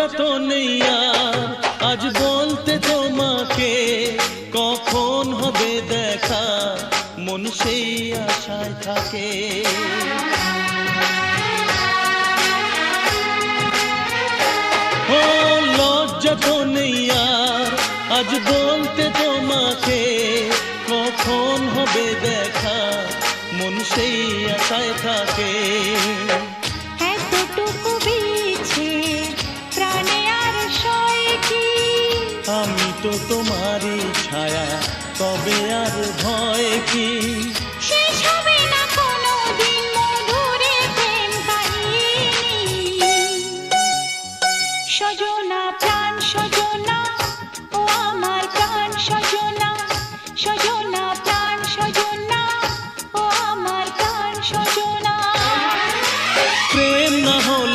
লজ্জা তো নেই আর আজ বলতে তোমাকে, কখন হবে দেখা মন সেই আশায় থাকে। ও লজ্জা তো নেই আর আজ বলতে তোমাকে, কখন হবে দেখা মন সেই আশায় থাকে। এতটুকু বিছে প্রাণে আর সয় কি, আমি তো তোমারই ছায়া, তবে আর ভয় কি? শেষ হবে না কোনোদিন মধুর প্রেম কাহিনী। সজল